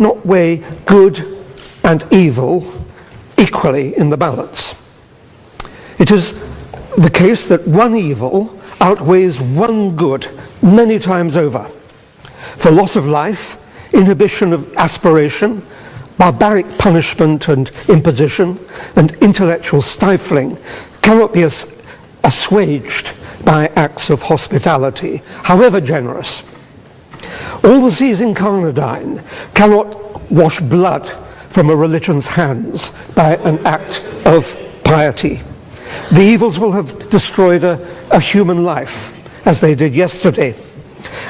not weigh good and evil equally in the balance. It is the case that one evil outweighs one good many times over. For loss of life, inhibition of aspiration, barbaric punishment and imposition, and intellectual stifling cannot be assuaged by acts of hospitality, however generous. All the seas incarnadine cannot wash blood from a religion's hands by an act of piety. The evils will have destroyed a human life, as they did yesterday,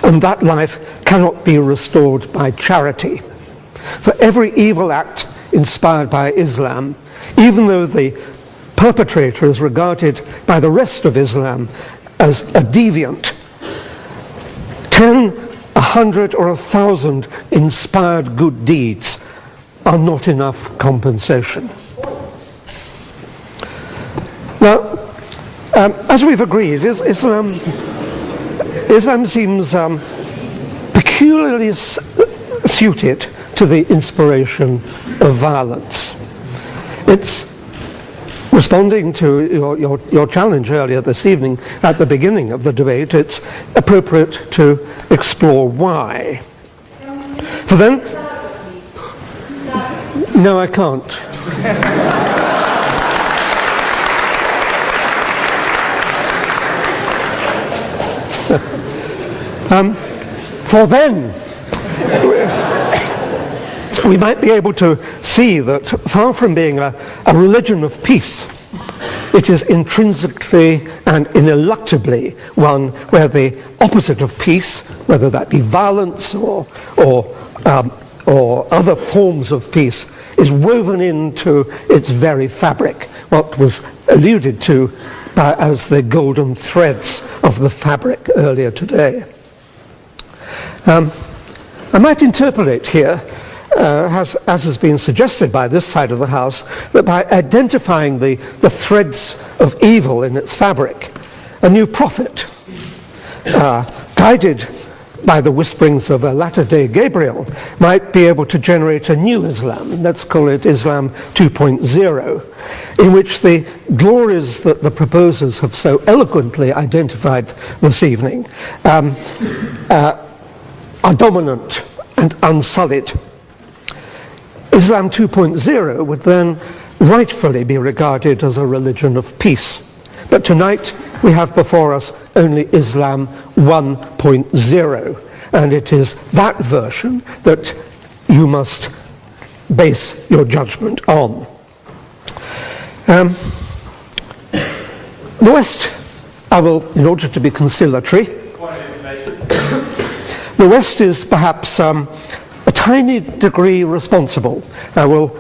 and that life cannot be restored by charity. For every evil act inspired by Islam, even though the perpetrator is regarded by the rest of Islam as a deviant, 10, 100, or 1,000 inspired good deeds are not enough compensation. Now, as we've agreed, Islam seems peculiarly suited to the inspiration of violence. It's responding to your challenge earlier this evening at the beginning of the debate. It's appropriate to explore why. For then, no, I can't. For then, we might be able to see that far from being a religion of peace, it is intrinsically and ineluctably one where the opposite of peace, whether that be violence or other forms of peace, is woven into its very fabric, what was alluded to as the golden threads of the fabric earlier today. I might interpolate here, as has been suggested by this side of the House, that by identifying the threads of evil in its fabric, a new prophet, guided by the whisperings of a latter-day Gabriel, might be able to generate a new Islam, let's call it Islam 2.0, in which the glories that the proposers have so eloquently identified this evening are dominant and unsullied. Islam 2.0 would then rightfully be regarded as a religion of peace. But tonight we have before us only Islam 1.0, and it is that version that you must base your judgment on. The West, I will, in order to be conciliatory, the West is perhaps a tiny degree responsible. I will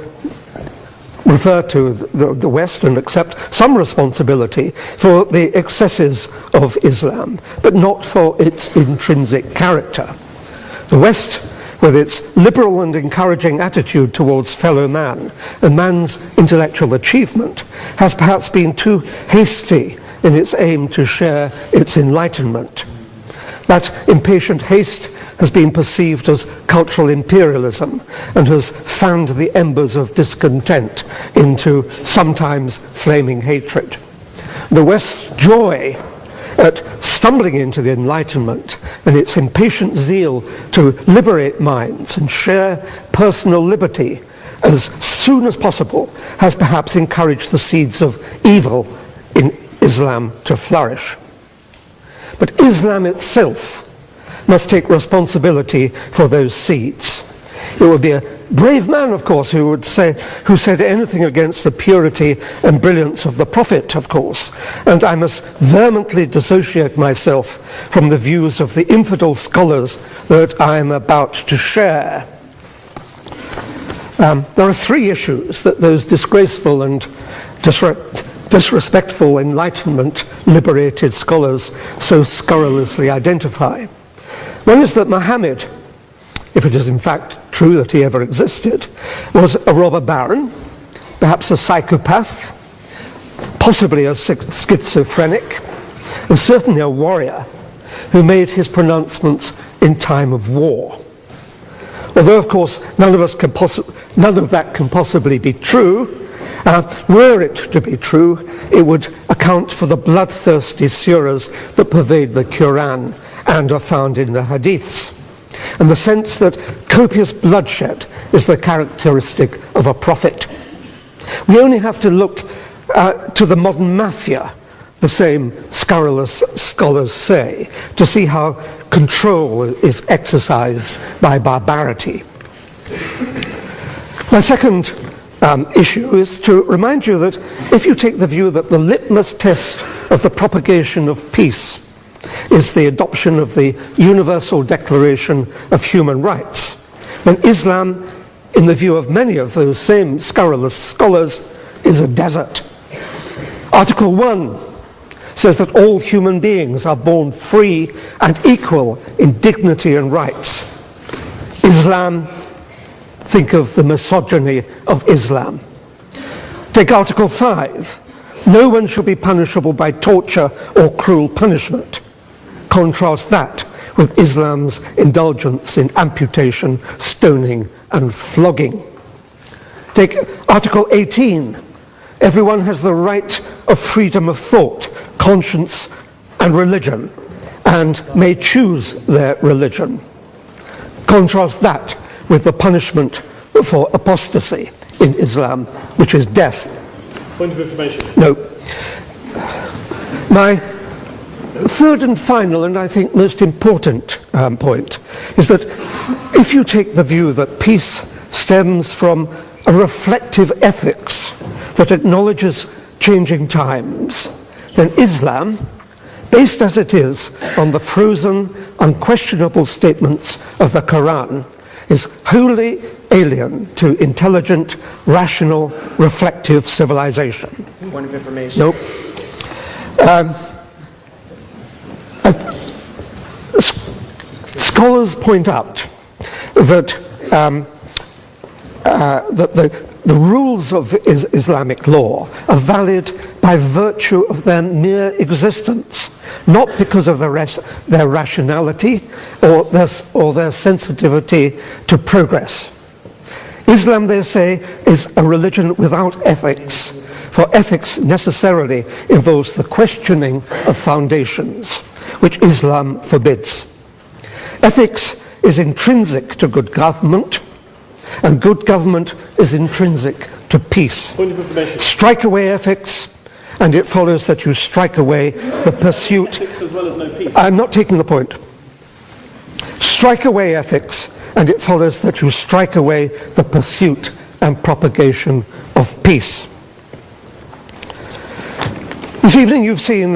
refer to the West and accept some responsibility for the excesses of Islam, but not for its intrinsic character. The West, with its liberal and encouraging attitude towards fellow man and man's intellectual achievement, has perhaps been too hasty in its aim to share its enlightenment. That impatient haste has been perceived as cultural imperialism and has fanned the embers of discontent into sometimes flaming hatred. The West's joy at stumbling into the Enlightenment and its impatient zeal to liberate minds and share personal liberty as soon as possible has perhaps encouraged the seeds of evil in Islam to flourish. But Islam itself must take responsibility for those seeds. It would be a brave man, of course, who said anything against the purity and brilliance of the Prophet, of course, and I must vehemently dissociate myself from the views of the infidel scholars that I am about to share. There are three issues that those disgraceful and disrespectful Enlightenment liberated scholars so scurrilously identify. One is that Muhammad, if it is in fact true that he ever existed, was a robber baron, perhaps a psychopath, possibly a schizophrenic, and certainly a warrior who made his pronouncements in time of war. Although, of course, none of that can possibly be true. Were it to be true, it would account for the bloodthirsty surahs that pervade the Quran and are found in the Hadiths, and the sense that copious bloodshed is the characteristic of a prophet. We only have to look to the modern mafia, the same scurrilous scholars say, to see how control is exercised by barbarity. My second issue is to remind you that if you take the view that the litmus test of the propagation of peace is the adoption of the Universal Declaration of Human Rights, then Islam, in the view of many of those same scurrilous scholars, is a desert. Article 1 says that all human beings are born free and equal in dignity and rights. Islam, think of the misogyny of Islam. Take Article 5. No one shall be punishable by torture or cruel punishment. Contrast that with Islam's indulgence in amputation, stoning, and flogging. Take Article 18. Everyone has the right of freedom of thought, conscience, and religion, and may choose their religion. Contrast that with the punishment for apostasy in Islam, which is death. Point of information. No. My third and final, and I think most important point, is that if you take the view that peace stems from a reflective ethics that acknowledges changing times, then Islam, based as it is on the frozen, unquestionable statements of the Quran, is wholly alien to intelligent, rational, reflective civilization. Point of information. Nope. Scholars point out that the rules of Islamic law are valid by virtue of their mere existence, not because of their rationality or their sensitivity to progress. Islam, they say, is a religion without ethics, for ethics necessarily involves the questioning of foundations, which Islam forbids. Ethics is intrinsic to good government, and good government is intrinsic to peace. Point of information. Strike away ethics, and it follows that you strike away the pursuit. Ethics as well as no peace. I'm not taking the point. Strike away ethics, and it follows that you strike away the pursuit and propagation of peace. This evening you've seen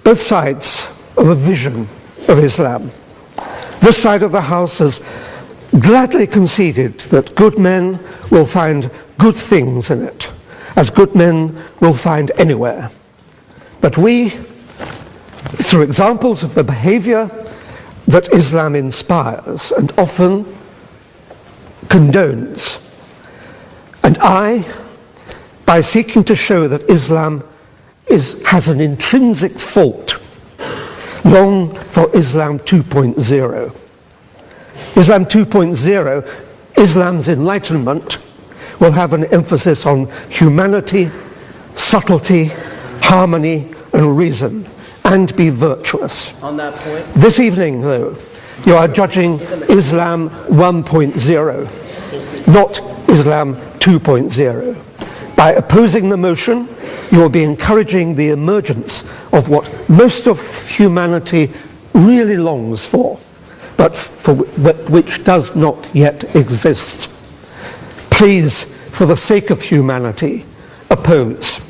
both sides of a vision of Islam. This side of the House has gladly conceded that good men will find good things in it, as good men will find anywhere. But we, through examples of the behavior that Islam inspires and often condones, and I, by seeking to show that Islam has an intrinsic fault, long for Islam 2.0. Islam 2.0, Islam's enlightenment, will have an emphasis on humanity, subtlety, harmony, and reason, and be virtuous. On that point. This evening, though, you are judging Islam 1.0, not Islam 2.0. By opposing the motion, you will be encouraging the emergence of what most of humanity really longs for, but for which does not yet exist. Please, for the sake of humanity, oppose.